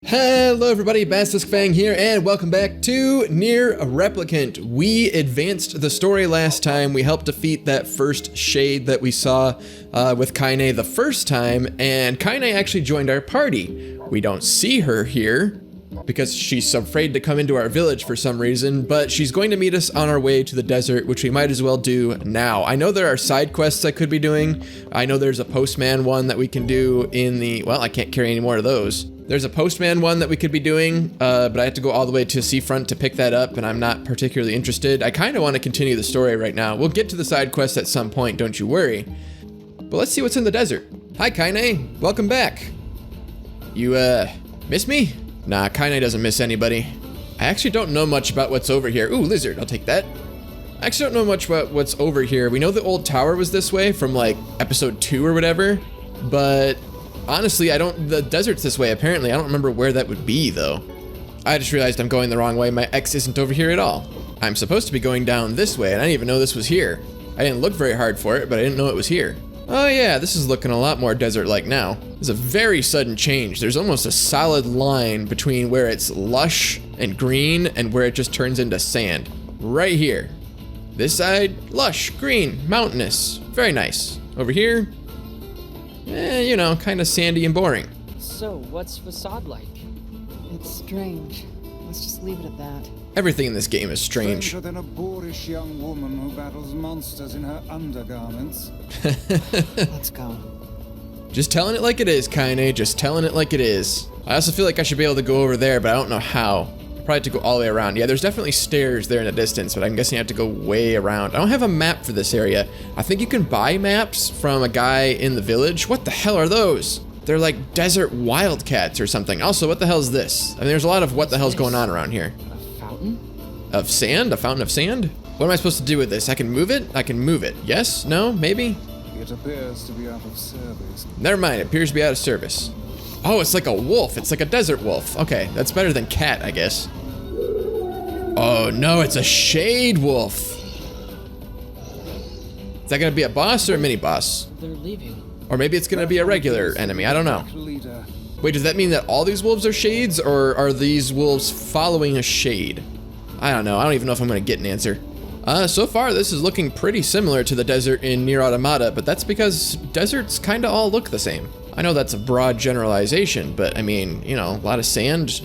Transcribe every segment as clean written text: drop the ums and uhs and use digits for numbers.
Hello everybody, Basilisk Fang here, and welcome back to NieR Replicant. We advanced the story last time. We helped defeat that first shade that we saw with Kaine the first time, and Kaine actually joined our party. We don't see her here because she's afraid to come into our village for some reason, but she's going to meet us on our way to the desert, which we might as well do now. I know there are side quests I could be doing. I know there's a postman one that we can do in the, well, I can't carry any more of those. There's a postman one that we could be doing, but I have to go all the way to Seafront to pick that up, and I'm not particularly interested. I kind of want to continue the story right now. We'll get to the side quest at some point, don't you worry. But let's see what's in the desert. Hi, Kaine. Welcome back. You, miss me? Nah, Kaine doesn't miss anybody. I actually don't know much about what's over here. Ooh, lizard, I'll take that. I actually don't know much about what's over here. We know the old tower was this way from, like, episode 2 or whatever, but honestly, the desert's this way apparently. I don't remember where that would be though. I just realized I'm going the wrong way. My X isn't over here at all. I'm supposed to be going down this way, and I didn't even know this was here. I didn't look very hard for it, but I didn't know it was here. Oh yeah, this is looking a lot more desert-like now. There's a very sudden change. There's almost a solid line between where it's lush and green and where it just turns into sand. Right here. This side, lush, green, mountainous. Very nice. Over here, you know, kind of sandy and boring. So, what's facade like? It's strange. Let's just leave it at that. Everything in this game is strange. Stranger than a boorish young woman who battles monsters in her undergarments. Let's go. Just telling it like it is, Kaine. Just telling it like it is. I also feel like I should be able to go over there, but I don't know how. Probably have to go all the way around. Yeah, there's definitely stairs there in the distance, but I'm guessing I have to go way around. I don't have a map for this area. I think you can buy maps from a guy in the village. What the hell are those? They're like desert wildcats or something. Also, what the hell is this? I mean, there's a lot of what the hell's going on around here. A fountain? Of sand? A fountain of sand? What am I supposed to do with this? I can move it? I can move it. Yes? No? Maybe? It appears to be out of service. Never mind, it appears to be out of service. Oh, it's like a wolf. It's like a desert wolf. Okay, that's better than cat, I guess. Oh no, it's a shade wolf. Is that gonna be a boss or a mini boss? They're leaving. Or maybe it's gonna be a regular enemy, I don't know. Wait, does that mean that all these wolves are shades, or are these wolves following a shade? I don't know, I don't even know if I'm gonna get an answer. So far this is looking pretty similar to the desert in NieR Automata, but that's because deserts kinda all look the same. I know that's a broad generalization, but I mean, you know, a lot of sand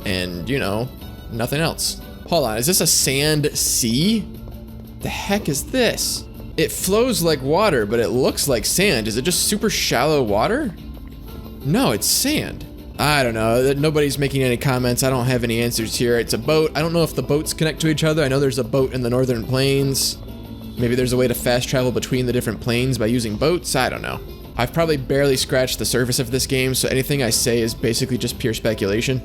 and, you know, nothing else. Hold on, is this a sand sea? The heck is this? It flows like water, but it looks like sand. Is it just super shallow water? No, it's sand. I don't know, nobody's making any comments. I don't have any answers here. It's a boat. I don't know if the boats connect to each other. I know there's a boat in the northern plains. Maybe there's a way to fast travel between the different plains by using boats. I don't know. I've probably barely scratched the surface of this game, so anything I say is basically just pure speculation.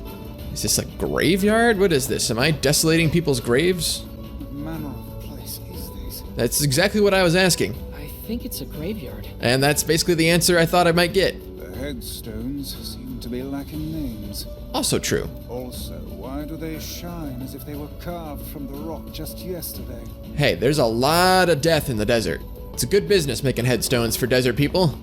Is this a graveyard? What is this? Am I desolating people's graves? What manner of place is this? That's exactly what I was asking. I think it's a graveyard. And that's basically the answer I thought I might get. The headstones seem to be lacking names. Also true. Also, why do they shine as if they were carved from the rock just yesterday? Hey, there's a lot of death in the desert. It's a good business making headstones for desert people.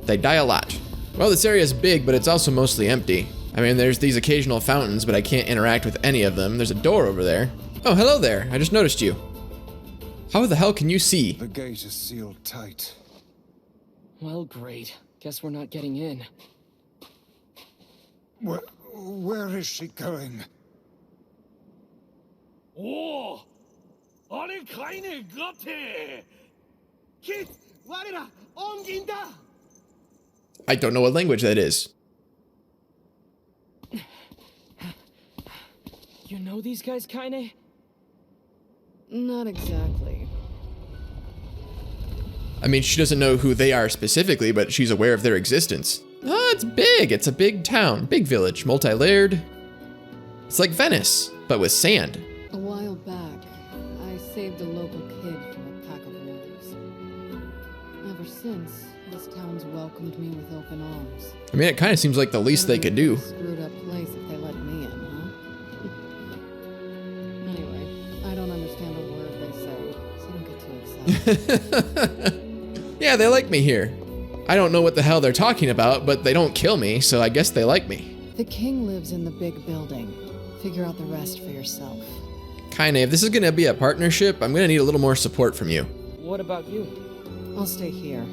They die a lot. Well, this area is big, but it's also mostly empty. I mean, there's these occasional fountains, but I can't interact with any of them. There's a door over there. Oh, hello there. I just noticed you. How the hell can you see? The gate is sealed tight. Well, great. Guess we're not getting in. Where is she going? 오! 아니 카인의 같아! 킷! 와리라! 옮긴다! I don't know what language that is. You know these guys, Kaine? Not exactly. I mean, she doesn't know who they are specifically, but she's aware of their existence. Oh, it's big. It's a big town, big village, multi-layered. It's like Venice, but with sand. A while back, I saved a local kid from a pack of wolves. Ever since, this town's welcomed me with open arms. I mean, it kind of seems like the least they could do. Screwed up place if they let me in, huh? Anyway, I don't understand a word they say, so don't get too excited. Yeah, they like me here. I don't know what the hell they're talking about, but they don't kill me, so I guess they like me. The king lives in the big building. Figure out the rest for yourself. Kaine, if this is gonna be a partnership, I'm gonna need a little more support from you. What about you? I'll stay here.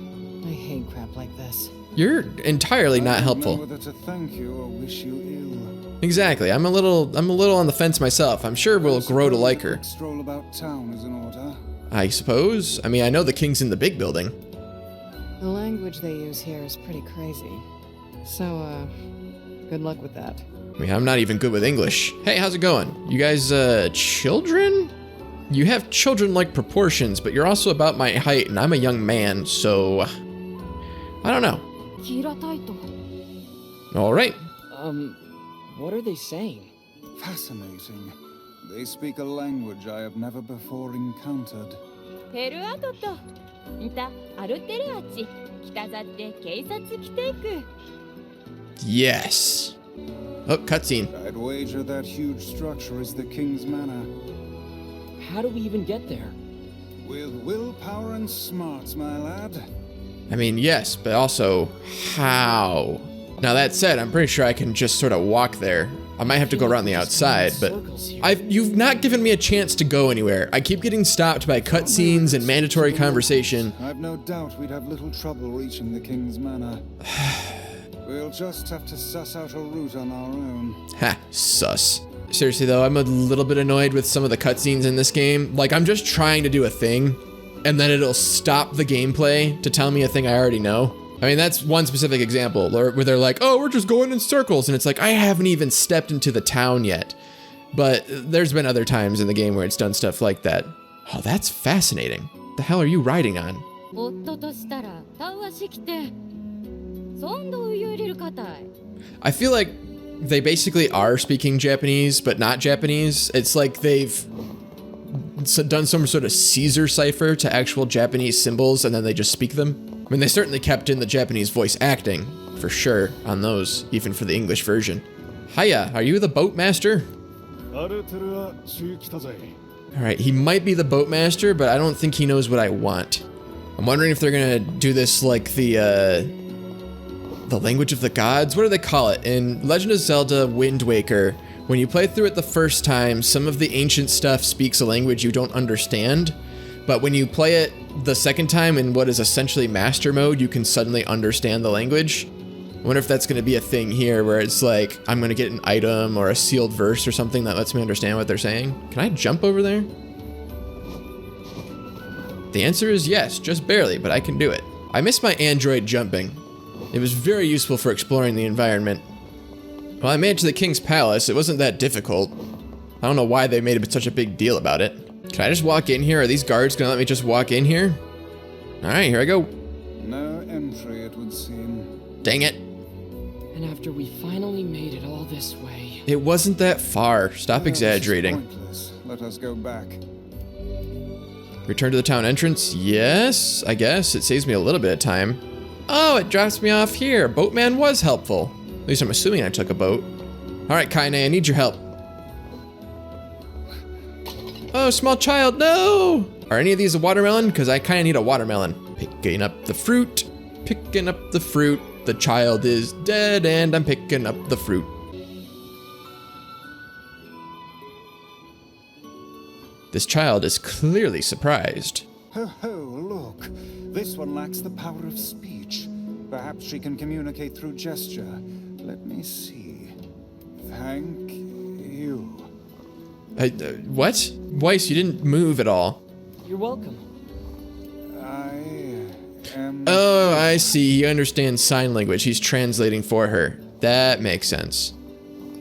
I hate crap like this. You're entirely not I don't helpful. know whether to thank you or wish you ill. Exactly. I'm a little on the fence myself. I'm sure we'll grow to like her. Stroll about town is in order. I suppose. I mean, I know the king's in the big building. The language they use here is pretty crazy. So, good luck with that. I mean, I'm not even good with English. Hey, how's it going? You guys, children? You have children-like proportions, but you're also about my height, and I'm a young man, so... I don't know. All right. What are they saying? Fascinating. They speak a language I have never before encountered. Yes. Oh, cutscene. I'd wager that huge structure is the king's manor. How do we even get there? With willpower and smarts, my lad. I mean, yes, but also, how? Now that said, I'm pretty sure I can just sort of walk there. I might have to go around the outside, but you've not given me a chance to go anywhere. I keep getting stopped by cutscenes and mandatory conversation. I've no doubt we'd have little trouble reaching the king's manor. We'll just have to suss out a route on our own. Ha, sus. Seriously though, I'm a little bit annoyed with some of the cutscenes in this game. Like, I'm just trying to do a thing, and then it'll stop the gameplay to tell me a thing I already know. I mean, that's one specific example where they're like, oh, we're just going in circles. And it's like, I haven't even stepped into the town yet. But there's been other times in the game where it's done stuff like that. Oh, that's fascinating. The hell are you riding on? I feel like they basically are speaking Japanese, but not Japanese. It's like they've done some sort of Caesar cipher to actual Japanese symbols, and then they just speak them. I mean, they certainly kept in the Japanese voice acting, for sure, on those, even for the English version. Hiya, are you the boatmaster? Alright, he might be the boatmaster, but I don't think he knows what I want. I'm wondering if they're gonna do this like the language of the gods? What do they call it? In Legend of Zelda Wind Waker, when you play through it the first time, some of the ancient stuff speaks a language you don't understand, but when you play it the second time in what is essentially master mode, you can suddenly understand the language. I wonder if that's going to be a thing here where it's like, I'm going to get an item or a sealed verse or something that lets me understand what they're saying. Can I jump over there? The answer is yes, just barely, but I can do it. I miss my android jumping. It was very useful for exploring the environment. Well, I made it to the king's palace. It wasn't that difficult. I don't know why they made such a big deal about it. Can I just walk in here? Are these guards gonna let me just walk in here? All right, here I go. No entry, it would seem. Dang it. And after we finally made it all this way... It wasn't that far. Stop exaggerating. This is pointless. Let us go back. Return to the town entrance? Yes, I guess. It saves me a little bit of time. Oh, it drops me off here. Boatman was helpful. At least I'm assuming I took a boat. All right, Kaine, I need your help. Oh, small child, no! Are any of these a watermelon? Because I kind of need a watermelon. Picking up the fruit, picking up the fruit. The child is dead and I'm picking up the fruit. This child is clearly surprised. Ho ho, look. This one lacks the power of speech. Perhaps she can communicate through gesture. Let me see. Thank you. What? Weiss, you didn't move at all. You're welcome. I am... Oh, I see. He understands sign language. He's translating for her. That makes sense.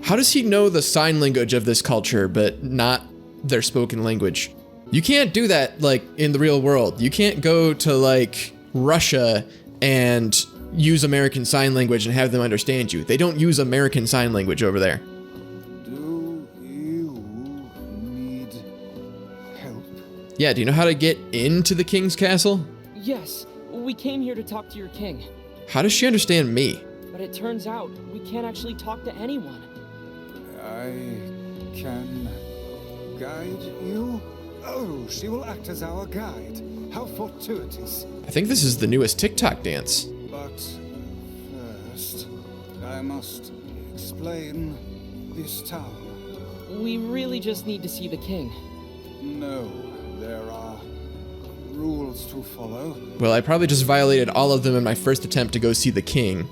How does he know the sign language of this culture, but not their spoken language? You can't do that, like, in the real world. You can't go to, like, Russia and use American Sign Language and have them understand you. They don't use American Sign Language over there. Do you need help? Yeah, do you know how to get into the king's castle? Yes, we came here to talk to your king. How does she understand me? But it turns out we can't actually talk to anyone. I can guide you? Oh, she will act as our guide. How fortuitous. I think this is the newest TikTok dance. But first, I must explain this town? We really just need to see the king. No, there are rules to follow. Well, I probably just violated all of them in my first attempt to go see the king.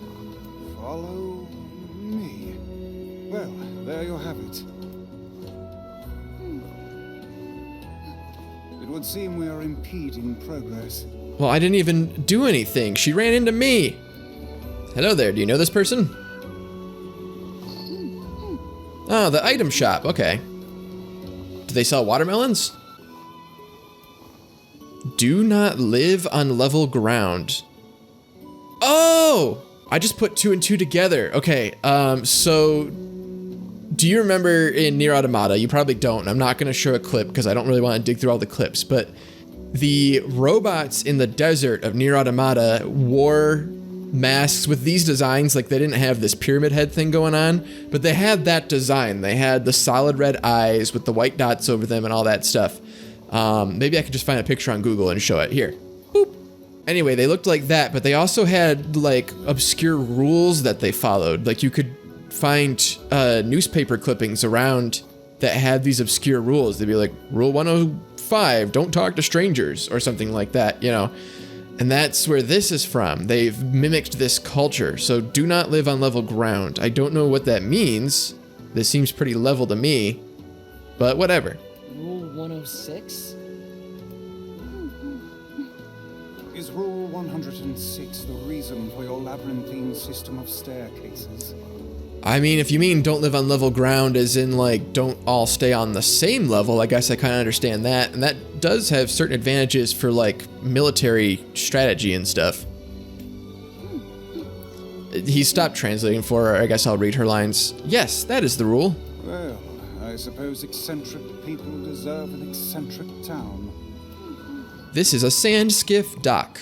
Follow me. Well, there you have it. It would seem we are impeding progress. Well, I didn't even do anything. She ran into me. Hello there, do you know this person? Oh, the item shop, okay. Do they sell watermelons? Do not live on level ground. Oh! I just put 2 and 2 together. Okay, so do you remember in NieR Automata? You probably don't. I'm not gonna show a clip because I don't really want to dig through all the clips, but the robots in the desert of NieR Automata wore masks with these designs. Like, they didn't have this pyramid head thing going on, but they had that design. They had the solid red eyes with the white dots over them and all that stuff. Maybe I could just find a picture on Google and show it. Here. Boop. Anyway, they looked like that, but they also had like obscure rules that they followed. Like, you could find newspaper clippings around that had these obscure rules. They'd be like, Rule 105, don't talk to strangers, or something like that, you know? And that's where this is from. They've mimicked this culture, so do not live on level ground. I don't know what that means. This seems pretty level to me, but whatever. Rule 106? Is Rule 106 the reason for your labyrinthine system of staircases? I mean, if you mean don't live on level ground as in, like, don't all stay on the same level, I guess I kind of understand that. And that does have certain advantages for, like, military strategy and stuff. He stopped translating for her. I guess I'll read her lines. Yes, that is the rule. Well, I suppose eccentric people deserve an eccentric town. This is a sand skiff dock.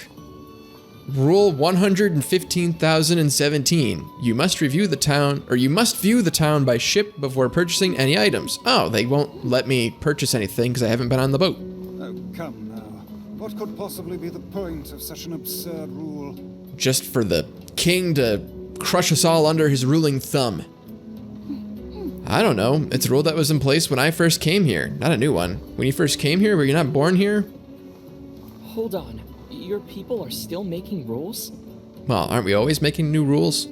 Rule 115,017. You must review the town, or you must view the town by ship before purchasing any items. Oh, they won't let me purchase anything because I haven't been on the boat. Oh, come now. What could possibly be the point of such an absurd rule? Just for the king to crush us all under his ruling thumb. I don't know. It's a rule that was in place when I first came here, not a new one. When you first came here, were you not born here? Hold on. Your people are still making rules? Well, aren't we always making new rules?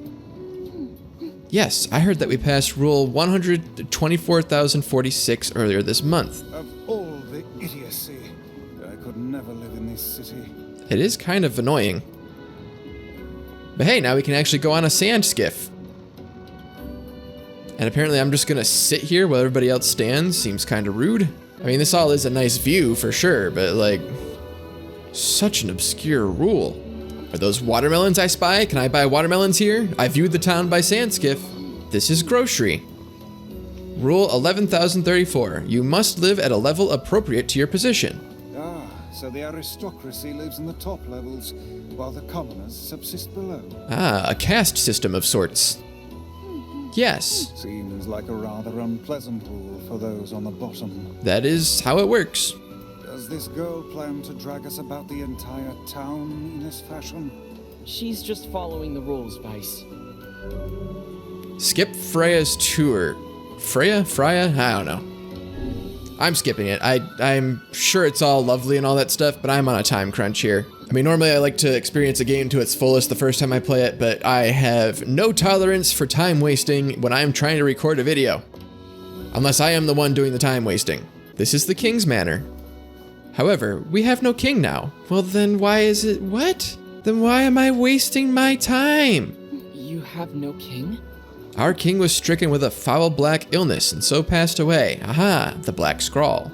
Yes, I heard that we passed Rule 124,046 earlier this month. Of all the idiocy, I could never live in this city. It is kind of annoying. But hey, now we can actually go on a sand skiff. And apparently I'm just gonna sit here while everybody else stands. Seems kind of rude. I mean, this all is a nice view for sure, but like, such an obscure rule. Are those watermelons I spy? Can I buy watermelons here? I viewed the town by sand skiff. This is grocery. Rule 11,034. You must live at a level appropriate to your position. Ah, so the aristocracy lives in the top levels, while the commoners subsist below. Ah, a caste system of sorts. Yes, Seems like a rather unpleasant rule for those on the bottom. that is how it works. Does this girl plan to drag us about the entire town in this fashion? She's just following the rules, Vice. Skip Freya's tour. Freya? I don't know. I'm skipping it. I'm sure it's all lovely and all that stuff, but I'm on a time crunch here. I mean, normally I like to experience a game to its fullest the first time I play it, but I have no tolerance for time wasting when I'm trying to record a video. Unless I am the one doing the time wasting. This is the King's Manor. However, we have no king now. Well, then why is it what? Then why am I wasting my time? You have no king? Our king was stricken with a foul black illness and so passed away. Aha, the black scrawl.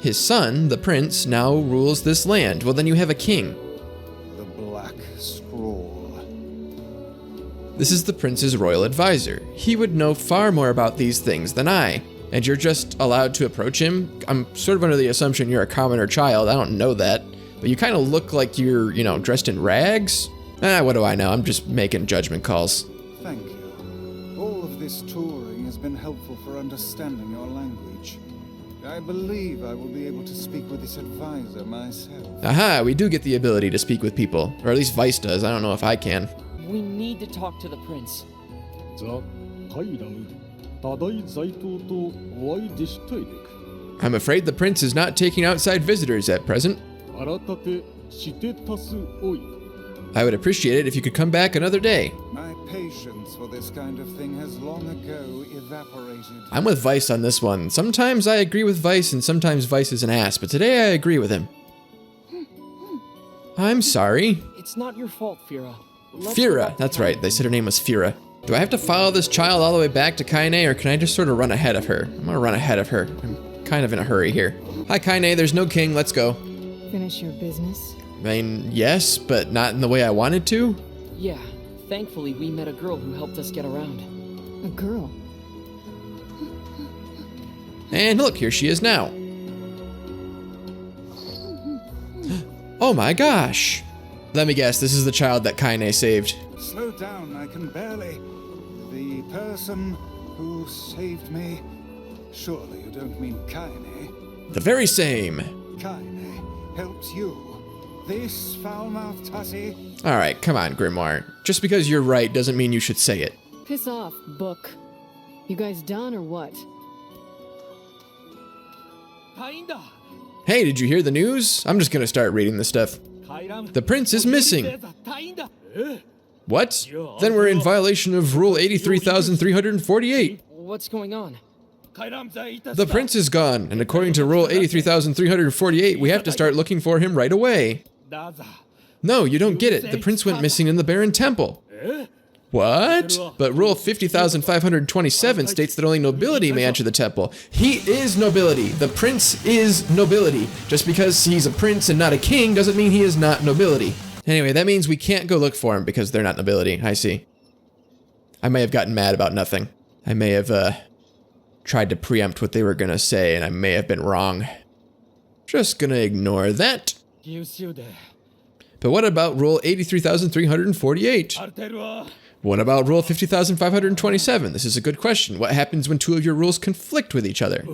His son, the prince, now rules this land. Well, then you have a king. The Black Scroll. This is the prince's royal advisor. He would know far more about these things than I. And you're just allowed to approach him? I'm sort of under the assumption you're a commoner child. I don't know that. But you kind of look like you're, dressed in rags? What do I know? I'm just making judgment calls. Thank you. All of this touring has been helpful for understanding your language. I believe I will be able to speak with this advisor myself. Aha, we do get the ability to speak with people. Or at least Vice does. I don't know if I can. We need to talk to the prince. So, I'm afraid the prince is not taking outside visitors at present. I would appreciate it if you could come back another day. My patience for this kind of thing has long ago evaporated. I'm with Vice on this one. Sometimes I agree with Vice and sometimes Vice is an ass, but today I agree with him. I'm sorry. It's not your fault, Fira. Fira, that's right. They said her name was Fira. Do I have to follow this child all the way back to Kaine, or can I just sort of run ahead of her? I'm gonna run ahead of her. I'm kind of in a hurry here. Hi, Kaine, there's no king, let's go. Finish your business? I mean, yes, but not in the way I wanted to. Yeah, thankfully we met a girl who helped us get around. A girl? And look, here she is now. Oh my gosh. Let me guess, this is the child that Kaine saved. Slow down, I can barely. The person who saved me. Surely you don't mean Kaine. The very same. Kaine helps you. This foul-mouthed hussy. Alright, come on, Grimoire. Just because you're right doesn't mean you should say it. Piss off, book. You guys done or what? Hey, did you hear the news? I'm just gonna start reading this stuff. The prince is missing. What? Then we're in violation of Rule 83,348. What's going on? The prince is gone, and according to Rule 83,348, we have to start looking for him right away. No, you don't get it. The prince went missing in the Barren Temple. What? But Rule 50,527 states that only nobility may enter the temple. He is nobility. The prince is nobility. Just because he's a prince and not a king doesn't mean he is not nobility. Anyway, that means we can't go look for him because they're not nobility. I see. I may have gotten mad about nothing. I may have, tried to preempt what they were gonna say, and I may have been wrong. Just gonna ignore that. But what about Rule 83,348? What about Rule 50,527? This is a good question. What happens when two of your rules conflict with each other?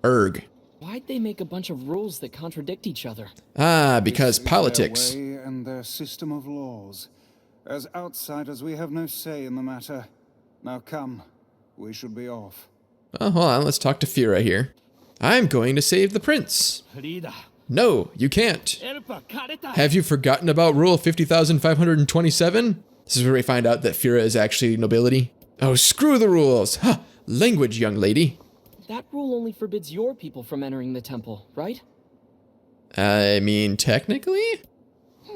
Erg. Why'd they make a bunch of rules that contradict each other? Ah, because This is politics. their way and their system of laws. As outsiders, we have no say in the matter. Now come, we should be off. Oh, hold on, let's talk to Fira here. I'm going to save the prince. No, you can't. Have you forgotten about Rule 50,527? This is where we find out that Fira is actually nobility. Oh, screw the rules. Huh, language, young lady. That rule only forbids your people from entering the temple, right? I mean, technically?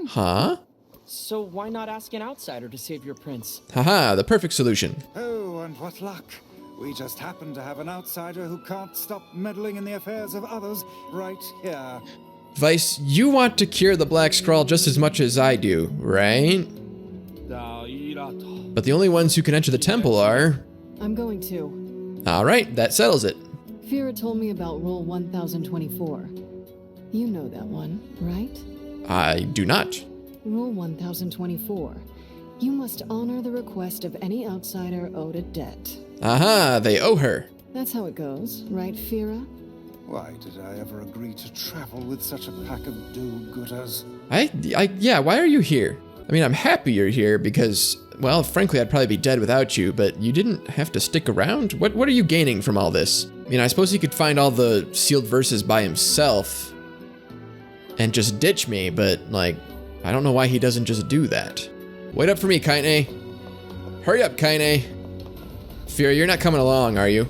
Huh? So why not ask an outsider to save your prince? Haha, the perfect solution. Oh, and what luck. We just happen to have an outsider who can't stop meddling in the affairs of others right here. Vice, you want to cure the Black Scrawl just as much as I do, right? But the only ones who can enter the temple are... I'm going to. Alright, that settles it. Fira told me about Rule 1024. You know that one, right? I do not. Rule 1024. You must honor the request of any outsider owed a debt. Aha, they owe her. That's how it goes, right, Fira? Why did I ever agree to travel with such a pack of do-gooders? Yeah, why are you here? I mean, I'm happy you're here because, well, frankly, I'd probably be dead without you, but you didn't have to stick around? What are you gaining from all this? I mean, I suppose he could find all the sealed verses by himself and just ditch me, but, like, I don't know why he doesn't just do that. Wait up for me, Kaine. Hurry up, Kaine. Fira, you're not coming along, are you?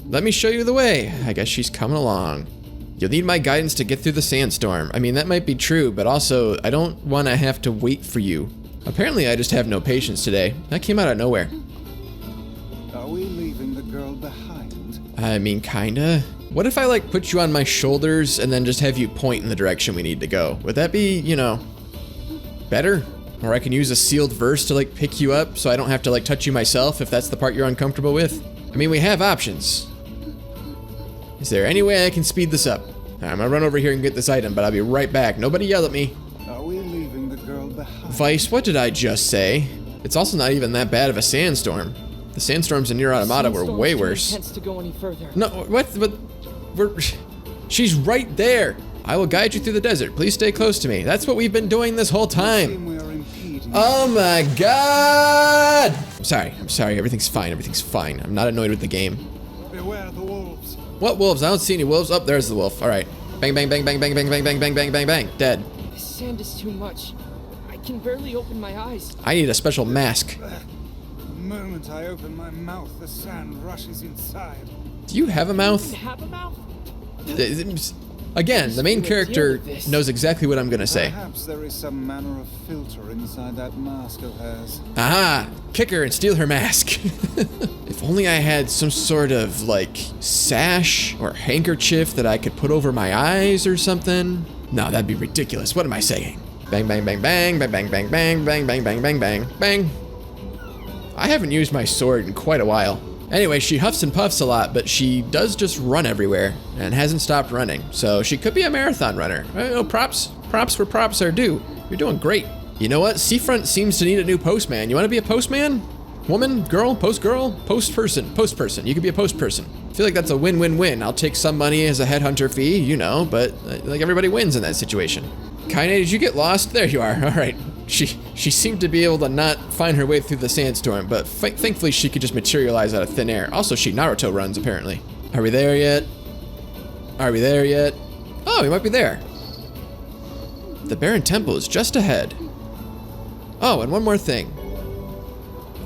Let me show you the way. I guess she's coming along. You'll need my guidance to get through the Sandstorm. I mean, that might be true, but also, I don't want to have to wait for you. Apparently, I just have no patience today. That came out of nowhere. Are we leaving the girl behind? I mean, kinda. What if I, like, put you on my shoulders and then just have you point in the direction we need to go? Would that be, you know, better? Or I can use a sealed verse to, like, pick you up so I don't have to, like, touch you myself if that's the part you're uncomfortable with? I mean, we have options. Is there any way I can speed this up? I'm gonna run over here and get this item, but I'll be right back. Nobody yell at me. Are we leaving the girl behind? Vice, what did I just say? It's also not even that bad of a sandstorm. The sandstorms in NieR Automata were way worse. To go any further. No, what? She's right there. I will guide you through the desert. Please stay close to me. That's what we've been doing this whole time. We are impeding. Oh my god! sorry. I'm sorry. Everything's fine. Everything's fine. I'm not annoyed with the game. Beware the wolves. What wolves? I don't see any wolves. Oh, there's the wolf. All right. Bang, bang, bang, bang, bang, bang, bang, bang, bang, bang, bang, bang. Dead. This sand is too much. I can barely open my eyes. I need a special mask. The moment I open my mouth, the sand rushes inside. Do you have a mouth? Have a mouth? Again, the main character knows exactly what I'm gonna say. Perhaps there is some manner of filter inside that mask of hers. Aha! Kick her and steal her mask. If only I had some sort of, like, sash or handkerchief that I could put over my eyes or something. No, that'd be ridiculous. What am I saying? Bang, bang, bang, bang, bang, bang, bang, bang, bang, bang, bang, bang, bang, bang. I haven't used my sword in quite a while. Anyway, she huffs and puffs a lot, but she does just run everywhere and hasn't stopped running. So she could be a marathon runner. Props where props are due. You're doing great. You know what? Seafront seems to need a new postman. You want to be a postman? Woman? Girl? Post girl? Post person? Post person. You could be a post person. I feel like that's a win-win-win. I'll take some money as a headhunter fee, you know, but like everybody wins in that situation. Kaine, did you get lost? There you are. All right. She seemed to be able to not find her way through the sandstorm, but thankfully she could just materialize out of thin air. Also, she Naruto runs, apparently. Are we there yet? Are we there yet? Oh, we might be there. The Barren Temple is just ahead. Oh, and one more thing.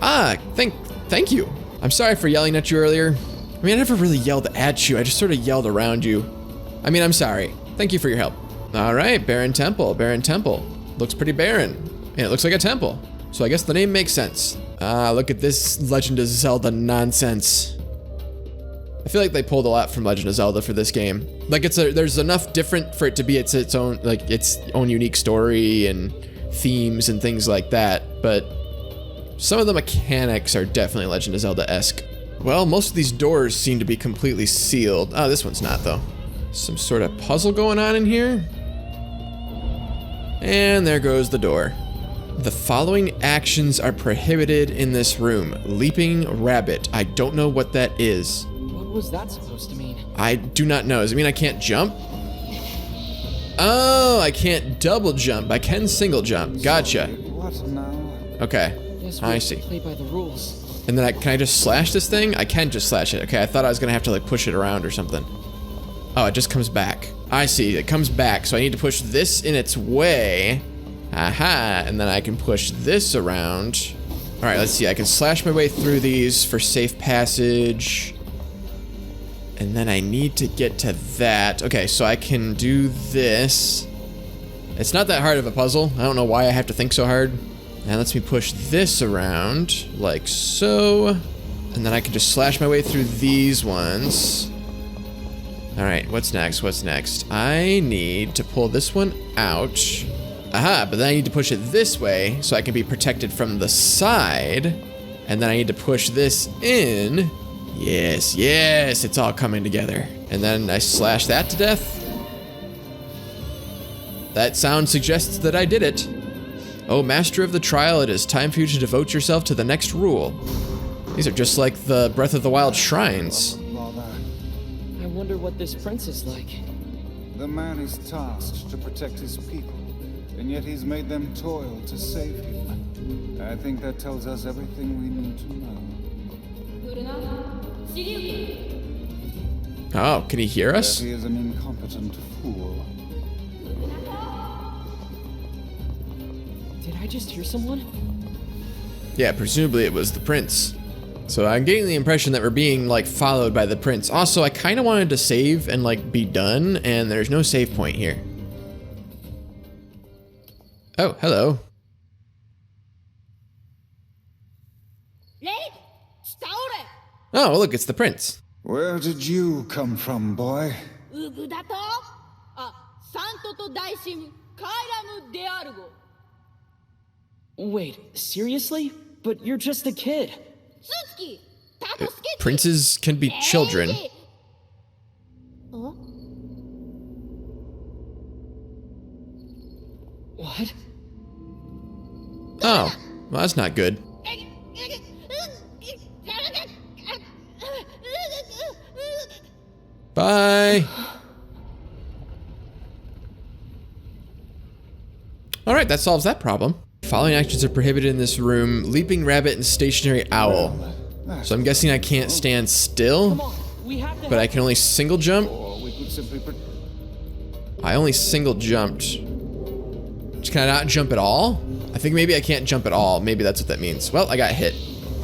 Thank you. I'm sorry for yelling at you earlier. I mean, I never really yelled at you. I just sort of yelled around you. I mean, I'm sorry. Thank you for your help. All right, Barren Temple, Barren Temple. Looks pretty barren, and it looks like a temple. So I guess the name makes sense. Look at this Legend of Zelda nonsense. I feel like they pulled a lot from Legend of Zelda for this game. Like there's enough different for it to be its own, like its own unique story and themes and things like that, but some of the mechanics are definitely Legend of Zelda-esque. Well, most of these doors seem to be completely sealed. Oh, this one's not though. Some sort of puzzle going on in here. And there goes the door. The following actions are prohibited in this room. Leaping rabbit. I don't know what that is. What was that supposed to mean? I do not know. Does it mean I can't jump? Oh, I can't double jump. I can single jump. Gotcha. What now? Okay, I see. Play by the rules. And then can I just slash this thing? I can just slash it. Okay, I thought I was gonna have to like push it around or something. Oh, it just comes back. I see, it comes back, so I need to push this in its way. Aha, and then I can push this around. All right, let's see, I can slash my way through these for safe passage. And then I need to get to that. Okay, so I can do this. It's not that hard of a puzzle. I don't know why I have to think so hard. Now lets me push this around, like so. And then I can just slash my way through these ones. All right, what's next? What's next? I need to pull this one out. Aha, but then I need to push it this way so I can be protected from the side. And then I need to push this in. Yes, yes, it's all coming together. And then I slash that to death. That sound suggests that I did it. Oh, master of the trial, it is time for you to devote yourself to the next rule. These are just like the Breath of the Wild shrines. I wonder what this prince is like. The man is tasked to protect his people, and yet he's made them toil to save him. I think that tells us everything we need to know. Oh, can he hear us? That he is an incompetent fool. Did I just hear someone? Yeah, presumably it was the prince. So I'm getting the impression that we're being like followed by the prince. Also, I kind of wanted to save and like be done, and there's no save point here. Oh, hello. Oh, look, it's the prince. Where did you come from, boy? Wait, seriously? But you're just a kid. Princes can be children. What? Oh, well, that's not good. Bye. All right, that solves that problem. Following actions are prohibited in this room. Leaping rabbit and stationary owl. So I'm guessing I can't stand still, Come on, we have to but I can only single jump. Or we could simply I only single jumped. Can I not jump at all? I think maybe I can't jump at all. Maybe that's what that means. Well, I got hit.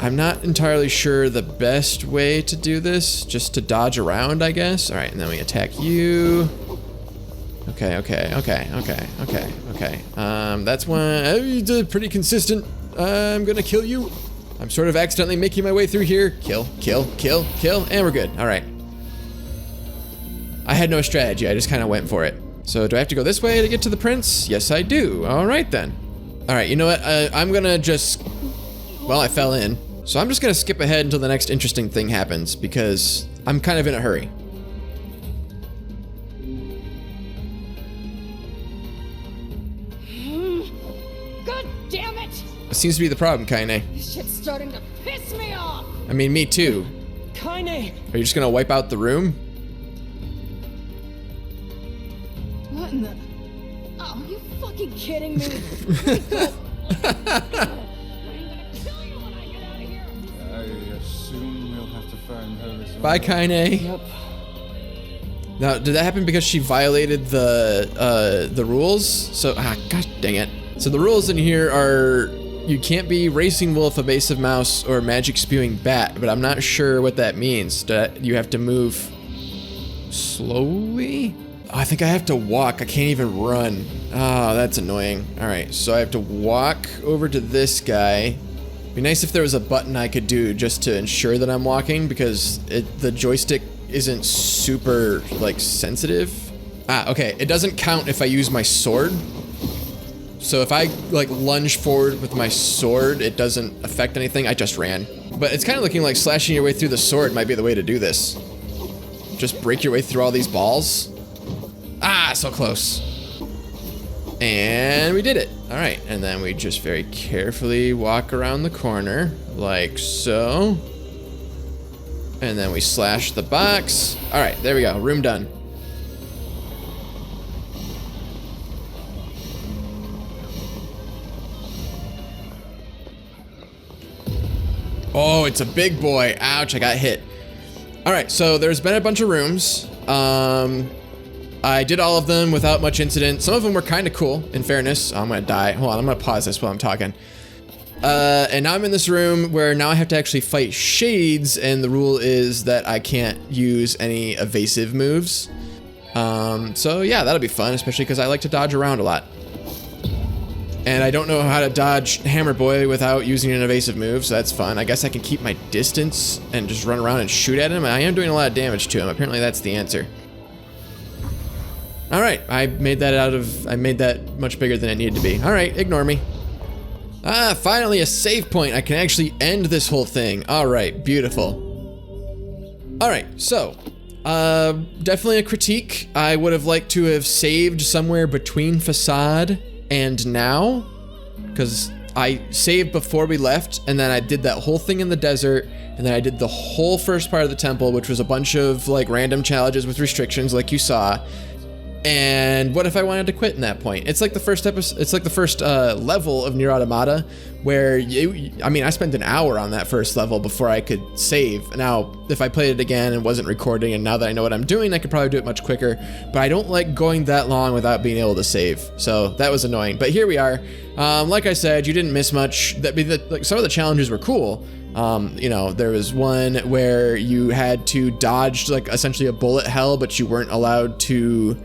I'm not entirely sure the best way to do this. Just to dodge around, I guess. All right, and then we attack you. Okay. That's one. You did pretty consistent. I'm gonna kill you. I'm sort of accidentally making my way through here. Kill, and we're good. All right. I had no strategy. I just kind of went for it. So do I have to go this way to get to the prince? Yes, I do. All right then. All right. You know what? I'm gonna just. Well, I fell in. So I'm just gonna skip ahead until the next interesting thing happens because I'm kind of in a hurry. God damn it! It seems to be the problem, Kaine. This shit's starting to piss me off! I mean, me too. Kaine! Are you just gonna wipe out the room? What in the... Oh, are you fucking kidding me? I'm gonna kill you when I get out of here! I assume we'll have to find her as well. Bye, Kaine. Yep. Now, did that happen because she violated the rules? So, gosh dang it. So the rules in here are you can't be racing wolf, evasive mouse, or magic spewing bat, but I'm not sure what that means. You have to move slowly? Oh, I think I have to walk. I can't even run. Oh, that's annoying. All right, so I have to walk over to this guy. Be nice if there was a button I could do just to ensure that I'm walking because the joystick isn't super like sensitive. Okay, it doesn't count if I use my sword. So if I like lunge forward with my sword, it doesn't affect anything. I just ran. But it's kind of looking like slashing your way through the sword might be the way to do this. Just break your way through all these balls. So close. And we did it. All right, and then we just very carefully walk around the corner like so. And then we slash the box. All right, there we go, room done. Oh, it's a big boy. Ouch, I got hit. All right, so there's been a bunch of rooms. I did all of them without much incident. Some of them were kind of cool, in fairness. Oh, I'm gonna die. Hold on, I'm gonna pause this while I'm talking. And now I'm in this room where now I have to actually fight shades, and the rule is that I can't use any evasive moves. So yeah, that'll be fun, especially because I like to dodge around a lot. And I don't know how to dodge Hammer Boy without using an evasive move, so that's fun. I guess I can keep my distance and just run around and shoot at him. I am doing a lot of damage to him. Apparently that's the answer. All right, I made that much bigger than it needed to be. All right, ignore me. Finally a save point. I can actually end this whole thing. All right, beautiful. All right, so definitely a critique. I would have liked to have saved somewhere between Facade and now, because I saved before we left, and then I did that whole thing in the desert, and then I did the whole first part of the temple, which was a bunch of like random challenges with restrictions like you saw. And what if I wanted to quit in that point? It's like the first episode, it's like the first level of NieR Automata, where I spent an hour on that first level before I could save. Now, if I played it again and wasn't recording, and now that I know what I'm doing, I could probably do it much quicker, but I don't like going that long without being able to save. So that was annoying, but here we are. Like I said, you didn't miss much. Like some of the challenges were cool. You know, there was one where you had to dodge like essentially a bullet hell, but you weren't allowed to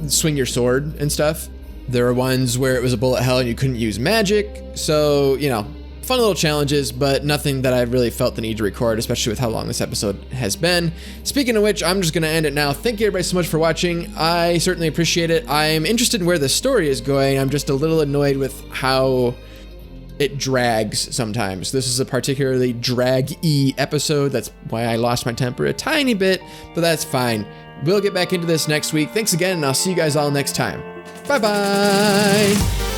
swing your sword and stuff. There were ones where it was a bullet hell and you couldn't use magic. So, you know, fun little challenges, but nothing that I really felt the need to record, especially with how long this episode has been. Speaking of which, I'm just going to end it now. Thank you everybody so much for watching. I certainly appreciate it. I'm interested in where the story is going. I'm just a little annoyed with how it drags sometimes. This is a particularly drag-y episode. That's why I lost my temper a tiny bit, but that's fine. We'll get back into this next week. Thanks again, and I'll see you guys all next time. Bye-bye!